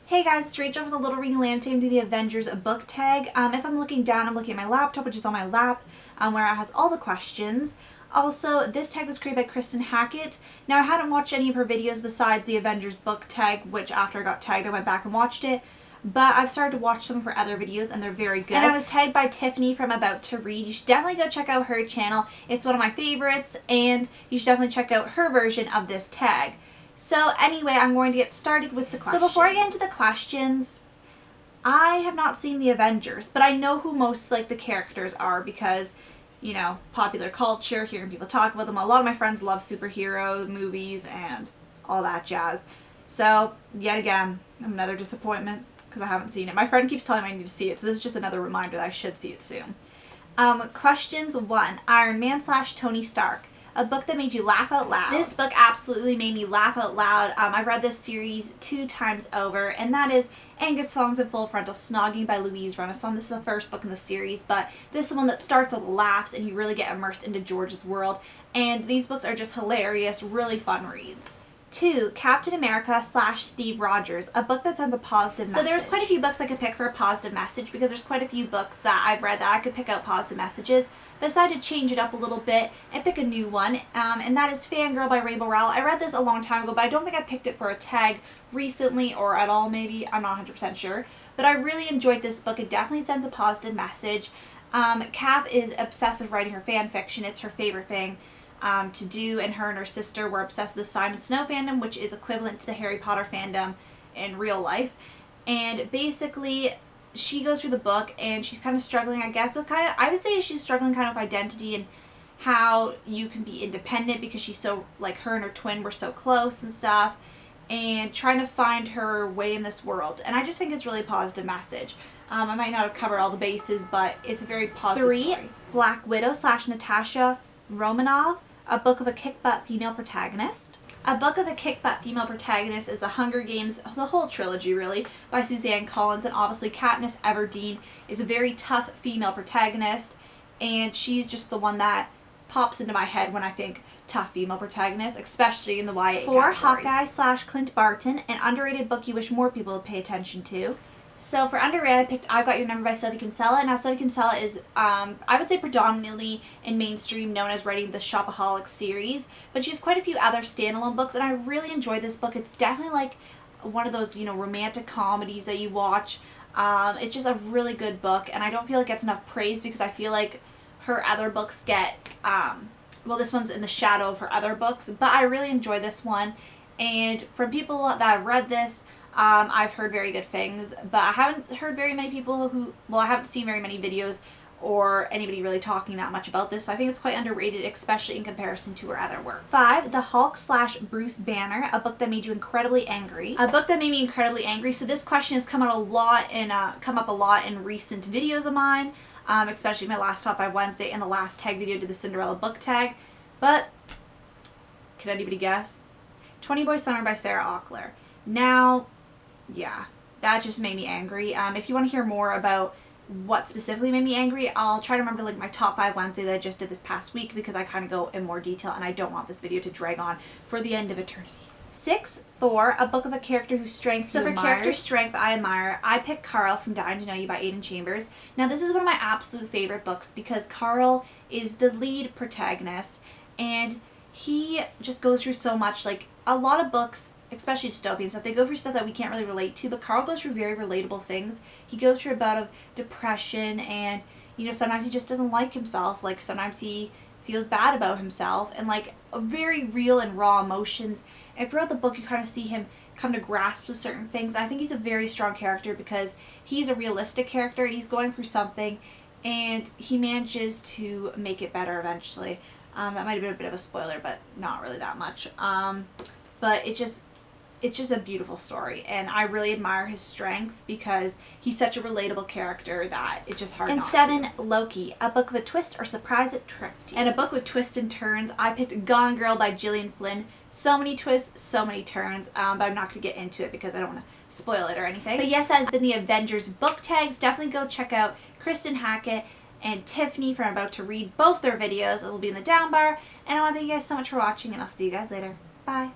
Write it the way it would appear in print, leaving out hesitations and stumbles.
Hey guys, it's Rachel from the Little Ring Lamb team to the Avengers Book Tag. If I'm looking down, I'm looking at my laptop, which is on my lap, where it has all the questions. Also, this tag was created by Kristen Hackett. Now, I hadn't watched any of her videos besides the Avengers Book Tag, which after I got tagged, I went back and watched it. But I've started to watch them for other videos, and they're very good. And I was tagged by Tiffany from About to Read. You should definitely go check out her channel. It's one of my favorites, and you should definitely check out her version of this tag. So anyway, I'm going to get started with the questions. So before I get into the questions, I have not seen the Avengers, but I know who most the characters are because, you know, popular culture, hearing people talk about them. A lot of my friends love superhero movies and all that jazz. So yet again, another disappointment because I haven't seen it. My friend keeps telling me I need to see it, so this is just another reminder that I should see it soon. Questions 1. Iron Man / Tony Stark. A book that made you laugh out loud. This book absolutely made me laugh out loud. I've read this series 2 times over, and that is Angus Fong's and Full Frontal Snogging by Louise Renaissance. This is the first book in the series, but this is the one that starts with laughs and you really get immersed into George's world. And these books are just hilarious, really fun reads. 2. Captain America / Steve Rogers, a book that sends a positive message. So there's quite a few books I could pick for a positive message because there's quite a few books that I've read that I could pick out positive messages. But I decided to change it up a little bit and pick a new one, and that is Fangirl by Rainbow Rowell. I read this a long time ago, but I don't think I picked it for a tag recently or at all maybe. I'm not 100% sure. But I really enjoyed this book. It definitely sends a positive message. Kath is obsessed with writing her fan fiction. It's her favorite thing to do, and her sister were obsessed with the Simon Snow fandom, which is equivalent to the Harry Potter fandom in real life. And basically, she goes through the book and she's kind of struggling, I guess, with I would say she's struggling kind of with identity and how you can be independent because she's so, her and her twin were so close and stuff, and trying to find her way in this world. And I just think it's really a positive message. I might not have covered all the bases, but it's a very positive 3. story. Black Widow / Natasha Romanoff, a book of a kick-butt female protagonist. A book of a kick-butt female protagonist is The Hunger Games, the whole trilogy really, by Suzanne Collins, and obviously Katniss Everdeen is a very tough female protagonist, and she's just the one that pops into my head when I think tough female protagonist, especially in the YA 4. category. Hawkeye / Clint Barton, an underrated book you wish more people would pay attention to. So for underrated, I picked I've Got Your Number by Sophie Kinsella. Now Sophie Kinsella is, I would say predominantly in mainstream known as writing the Shopaholic series, but she has quite a few other standalone books, and I really enjoy this book. It's definitely one of those, romantic comedies that you watch. It's just a really good book, and I don't feel like it gets enough praise because I feel like her other books get, well, this one's in the shadow of her other books, but I really enjoy this one. And from people that have read this, I've heard very good things, but I haven't heard very many people I haven't seen very many videos or anybody really talking that much about this, so I think it's quite underrated, especially in comparison to her other work. 5. The Hulk / Bruce Banner, a book that made you incredibly angry. A book that made me incredibly angry. So this question has come up a lot in recent videos of mine, especially my last Top 5 Wednesday and the last tag video to the Cinderella book tag. But can anybody guess? 20 Boy Summer by Sarah Auckler. Now, yeah, that just made me angry. If you want to hear more about what specifically made me angry, I'll try to remember my Top 5 Wednesday that I just did this past week because I kind of go in more detail and I don't want this video to drag on for the end of eternity. 6. Thor, a book of a character whose strength you admire. So for character strength I admire, I picked Carl from Dying to Know You by Aidan Chambers. Now this is one of my absolute favorite books because Carl is the lead protagonist and he just goes through so much. A lot of books, especially dystopian stuff, they go through stuff that we can't really relate to, but Carl goes through very relatable things. He goes through a bout of depression and, sometimes he just doesn't like himself. Sometimes he feels bad about himself and, very real and raw emotions. And throughout the book, you kind of see him come to grasp with certain things. I think he's a very strong character because he's a realistic character and he's going through something and he manages to make it better eventually. That might have been a bit of a spoiler, but not really that much. But it's just a beautiful story, and I really admire his strength because he's such a relatable character that it's just hard not to. And 7, Loki, a book with a twist or surprise that tricked you. And a book with twists and turns, I picked Gone Girl by Gillian Flynn. So many twists, so many turns, but I'm not going to get into it because I don't want to spoil it or anything. But yes, that has been the Avengers book tags. Definitely go check out Kristen Hackett and Tiffany from About to Read. Both their videos will be in the down bar. And I want to thank you guys so much for watching, and I'll see you guys later. Bye.